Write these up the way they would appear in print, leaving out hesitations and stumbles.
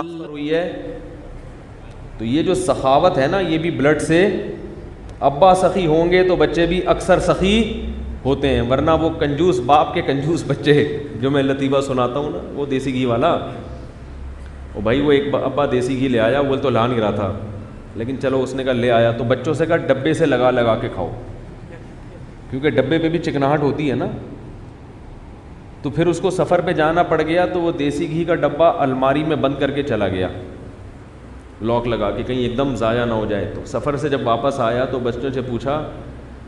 ہوئی ہے. تو یہ جو سخاوت ہے نا یہ بھی بلڈ سے. ابا سخی ہوں گے تو بچے بھی اکثر سخی ہوتے ہیں, ورنہ وہ کنجوس باپ کے کنجوس بچے جو میں لطیفہ سناتا ہوں نا, وہ دیسی گھی والا, وہ بھائی وہ ایک ابا دیسی گھی لے آیا, وہ تو لا نہیں رہا تھا لیکن چلو اس نے کہا لے آیا, تو بچوں سے کہا ڈبے سے لگا لگا کے کھاؤ, کیونکہ ڈبے پہ بھی چکناہٹ ہوتی ہے نا. تو پھر اس کو سفر پہ جانا پڑ گیا تو وہ دیسی گھی کا ڈبہ الماری میں بند کر کے چلا گیا لاک لگا کے, کہیں ایک دم ضائع نہ ہو جائے. تو سفر سے جب واپس آیا تو بچوں سے پوچھا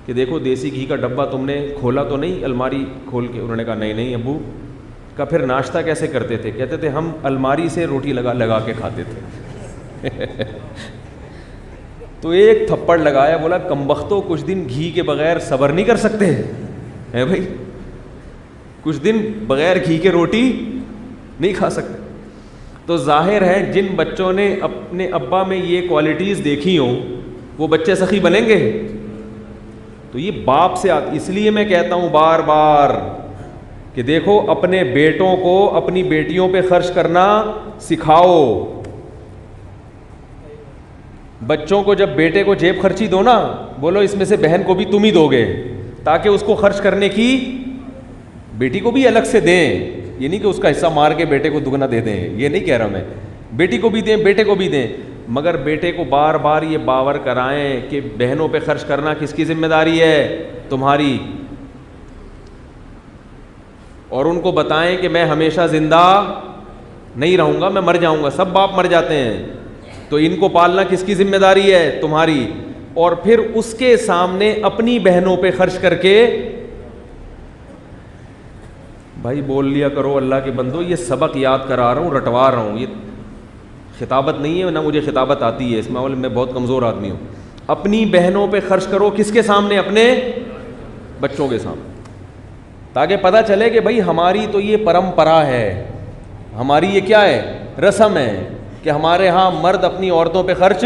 کہ دیکھو دیسی گھی کا ڈبہ تم نے کھولا تو نہیں الماری کھول کے؟ انہوں نے کہا نہیں نہیں ابو. کہا پھر ناشتہ کیسے کرتے تھے؟ کہتے تھے ہم الماری سے روٹی لگا لگا کے کھاتے تھے. تو ایک تھپڑ لگایا, بولا کمبختو کچھ دن گھی کے بغیر صبر نہیں کر سکتے ہیں بھائی, کچھ دن بغیر گھی کے روٹی نہیں کھا سکتے. تو ظاہر ہے جن بچوں نے اپنے ابا میں یہ کوالٹیز دیکھی ہوں وہ بچے سخی بنیں گے. تو یہ باپ سے آتی, اس لیے میں کہتا ہوں بار بار کہ دیکھو اپنے بیٹوں کو اپنی بیٹیوں پہ خرچ کرنا سکھاؤ. بچوں کو جب بیٹے کو جیب خرچی دو نا, بولو اس میں سے بہن کو بھی تم ہی دو گے, تاکہ اس کو خرچ کرنے کی بیٹی کو بھی الگ سے دیں. یہ نہیں کہ اس کا حصہ مار کے بیٹے کو دگنا دے دیں, یہ نہیں کہہ رہا میں, بیٹی کو بھی دیں بیٹے کو بھی دیں, مگر بیٹے کو بار بار یہ باور کرائیں کہ بہنوں پہ خرچ کرنا کس کی ذمہ داری ہے؟ تمہاری. اور ان کو بتائیں کہ میں ہمیشہ زندہ نہیں رہوں گا, میں مر جاؤں گا. سب باپ مر جاتے ہیں, تو ان کو پالنا کس کی ذمہ داری ہے؟ تمہاری. اور پھر اس کے سامنے اپنی بہنوں پہ خرچ کر کے بھائی بول لیا کرو اللہ کے بندو, یہ سبق یاد کرا رہا ہوں, رٹوا رہا ہوں, یہ خطابت نہیں ہے, نہ مجھے خطابت آتی ہے, اس معاملے میں بہت کمزور آدمی ہوں. اپنی بہنوں پہ خرچ کرو, کس کے سامنے؟ اپنے بچوں کے سامنے, تاکہ پتہ چلے کہ بھائی ہماری تو یہ پرمپرا ہے, ہماری یہ کیا ہے؟ رسم ہے کہ ہمارے ہاں مرد اپنی عورتوں پہ خرچ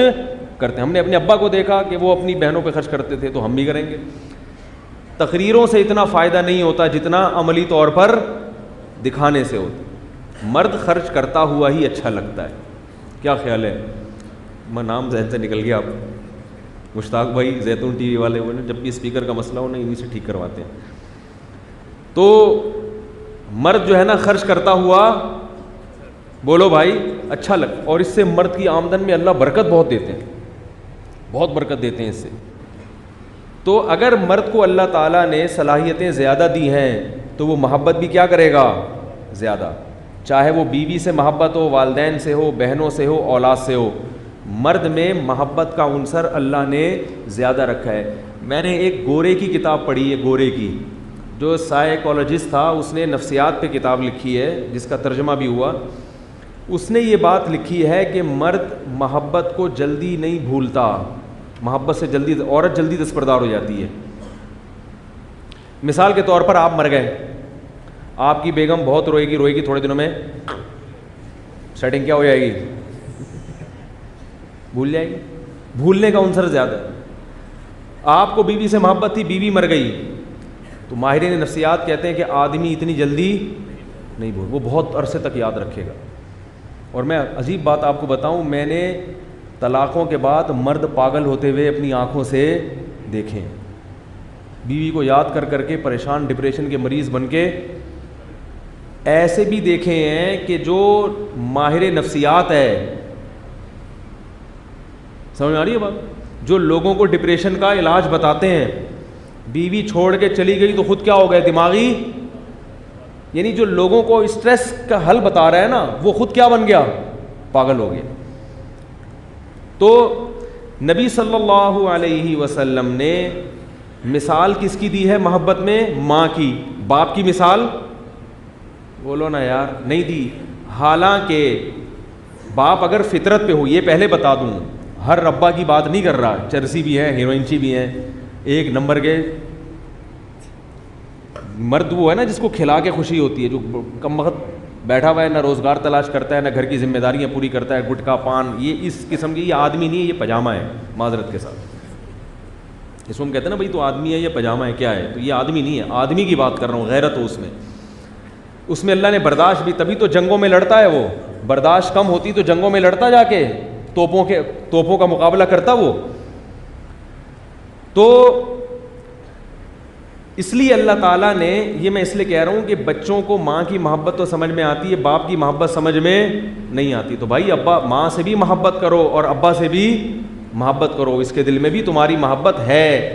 کرتے ہیں. ہم نے اپنے ابا کو دیکھا کہ وہ اپنی بہنوں پہ خرچ کرتے تھے, تو ہم بھی کریں گے. تقریروں سے اتنا فائدہ نہیں ہوتا جتنا عملی طور پر دکھانے سے ہوتا. مرد خرچ کرتا ہوا ہی اچھا لگتا ہے. کیا خیال ہے؟ میں نام ذہن سے نکل گیا, آپ مشتاق بھائی زیتون ٹی وی والے, وہ جب بھی اسپیکر کا مسئلہ ہو نا انہیں سے ٹھیک کرواتے ہیں. تو مرد جو ہے نا خرچ کرتا ہوا, بولو بھائی اچھا لگتا, اور اس سے مرد کی آمدن میں اللہ برکت بہت دیتے ہیں, بہت برکت دیتے ہیں اس سے. تو اگر مرد کو اللہ تعالیٰ نے صلاحیتیں زیادہ دی ہیں تو وہ محبت بھی کیا کرے گا؟ زیادہ. چاہے وہ بیوی سے محبت ہو, والدین سے ہو, بہنوں سے ہو, اولاد سے ہو, مرد میں محبت کا عنصر اللہ نے زیادہ رکھا ہے. میں نے ایک گورے کی کتاب پڑھی ہے, گورے کی, جو سائیکالوجسٹ تھا, اس نے نفسیات پہ کتاب لکھی ہے جس کا ترجمہ بھی ہوا. اس نے یہ بات لکھی ہے کہ مرد محبت کو جلدی نہیں بھولتا, محبت سے جلدی, عورت جلدی دستبردار ہو جاتی ہے. مثال کے طور پر آپ مر گئے, آپ کی بیگم بہت روئے گی, تھوڑے دنوں میں سیٹنگ کیا ہو جائے گی؟ بھول جائے گی. بھولنے کا عنصر زیادہ ہے. آپ کو بیوی سے محبت تھی, بیوی مر گئی, تو ماہرین نفسیات کہتے ہیں کہ آدمی اتنی جلدی نہیں بھول, وہ بہت عرصے تک یاد رکھے گا. اور میں عجیب بات آپ کو بتاؤں, میں نے طلاقوں کے بعد مرد پاگل ہوتے ہوئے اپنی آنکھوں سے دیکھیں, بیوی کو یاد کر کر کے پریشان, ڈپریشن کے مریض بن کے. ایسے بھی دیکھے ہیں کہ جو ماہر نفسیات ہے, سمجھ میں آ رہی ہے بات, جو لوگوں کو ڈپریشن کا علاج بتاتے ہیں, بیوی چھوڑ کے چلی گئی تو خود کیا ہو گئے؟ دماغی, یعنی جو لوگوں کو اسٹریس کا حل بتا رہا ہے نا, وہ خود کیا بن گیا؟ پاگل ہو گیا. تو نبی صلی اللہ علیہ وسلم نے مثال کس کی دی ہے محبت میں؟ ماں کی. باپ کی مثال بولو نا یار, نہیں دی. حالانکہ باپ اگر فطرت پہ ہو, یہ پہلے بتا دوں, ہر ربا کی بات نہیں کر رہا, چرسی بھی ہے, ہیروئنچی بھی ہیں, ایک نمبر کے مرد وہ ہے نا جس کو کھلا کے خوشی ہوتی ہے, جو کم وقت بیٹھا ہوا ہے, نہ روزگار تلاش کرتا ہے, نہ گھر کی ذمہ داریاں پوری کرتا ہے, گٹکا پان, یہ اس قسم کی, یہ آدمی نہیں ہے, یہ پجامہ ہے. معذرت کے ساتھ اس کو ہم کہتے ہیں نا بھائی تو آدمی ہے, یہ پجامہ ہے, کیا ہے؟ تو یہ آدمی نہیں ہے, آدمی کی بات کر رہا ہوں, غیرت ہو اس میں. اس میں اللہ نے برداشت بھی, تبھی تو جنگوں میں لڑتا ہے وہ, برداشت کم ہوتی تو جنگوں میں لڑتا جا کے, توپوں کا مقابلہ کرتا وہ. تو اس لیے اللہ تعالیٰ نے, یہ میں اس لیے کہہ رہا ہوں کہ بچوں کو ماں کی محبت تو سمجھ میں آتی ہے, باپ کی محبت سمجھ میں نہیں آتی. تو بھائی ابا ماں سے بھی محبت کرو اور ابا سے بھی محبت کرو, اس کے دل میں بھی تمہاری محبت ہے.